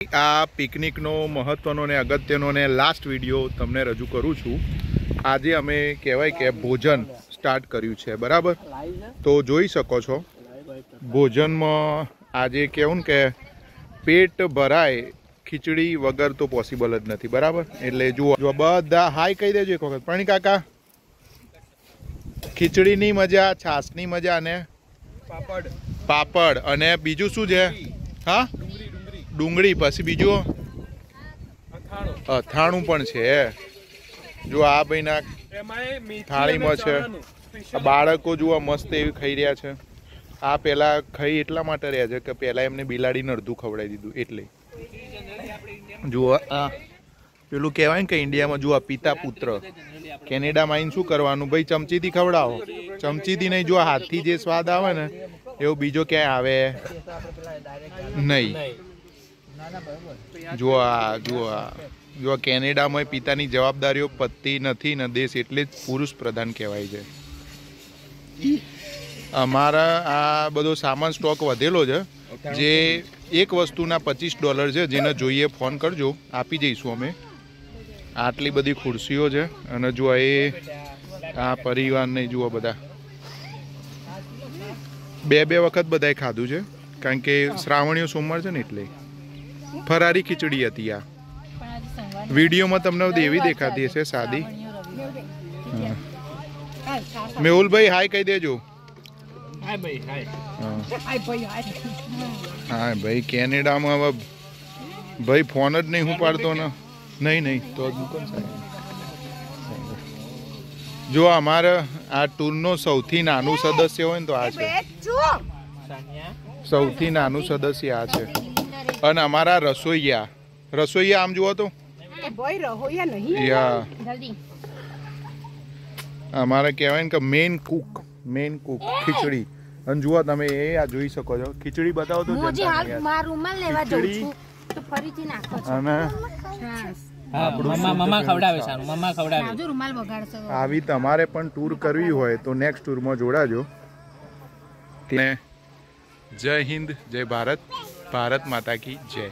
આ પિકનિકનો મહત્વનો ને અગત્યનો ને લાસ્ટ વિડીયો તમને રજૂ કરું છું। આજે અમે કહેવાય કે ભોજન સ્ટાર્ટ કર્યું છે, બરાબર? તો જોઈ શકો છો ભોજનમાં આજે કેવું કે પેટ ભરાય ખીચડી વગર તો પોસિબલ જ નથી, બરાબર? એટલે જુઓ બધા હાય કહી દેજો એક વખત। પ્રણી કાકા, ખીચડીની મજા, છાશની મજા અને પાપડ અને બીજું શું છે? હા, ડુંગળી, પછી બીજું અથાણું પણ છે। જો આ ભાઈના થાળીમાં છે। બાળકો જુઓ મસ્ત એવી ખાઈ રહ્યા છે। આ પેલા ખાઈ એટલા માટે રહ્યા છે કે પેલા એમને બિલાડીને અડધું ખવડાવી દીધું, એટલે જુઓ આ પેલું કહેવાય ને કે ઇન્ડિયામાં જુઓ પિતા પુત્ર, કેનેડામાં આવીને શું કરવાનું ભાઈ? ચમચીથી ખવડાવો, ચમચીથી નહીં। જો હાથથી જે સ્વાદ આવે ને એવો બીજો ક્યાંય આવે નહીં। જો કેનેડામાં પિતાની જવાબદારીઓ પતી નથી ને દેશ એટલે જ પુરુષ પ્રધાન કહેવાય છે। અમારા આ બધો સામાન સ્ટોક વધેલો છે, જે એક વસ્તુના $25 છે। જેને જોઈએ ફોન કરજો, આપી જઈશું અમે। આટલી બધી ખુરશીઓ છે અને જો એ આ પરિવારને જુઓ બધા બે વખત બધાએ ખાધું છે, કારણ કે શ્રાવણીયો સોમવાર છે ને એટલે ફરારી ખીચડી હતી। આ વિડીયોમાં તમને એવી દેખાતી હશે સાદી। મેહુલભાઈ હાય કહી દેજો। હા ભાઈ, કેનેડામાં હવે ભાઈ ફોન જ નહીં હું પાડતો ને, નહીં તો જો અમારે આ ટૂરનો સૌથી નાનું સદસ્ય હોય ને તો આ છે, સૌથી નાનું સદસ્ય આ છે। અને અમારા રસોઈયા આમ જુઓ તો અમારે કહેવાય ને કે મેઇન કુક ખીચડી। અને જુઓ તમે એ આ જોઈ શકો છો, ખીચડી બતાવો તો આવી તમારે પણ ટૂર કરવી હોય તો નેક્સ્ટ ટૂરમાં જોડાજો। જય હિન્દ, જય ભારત, ભારત માતા કી જય।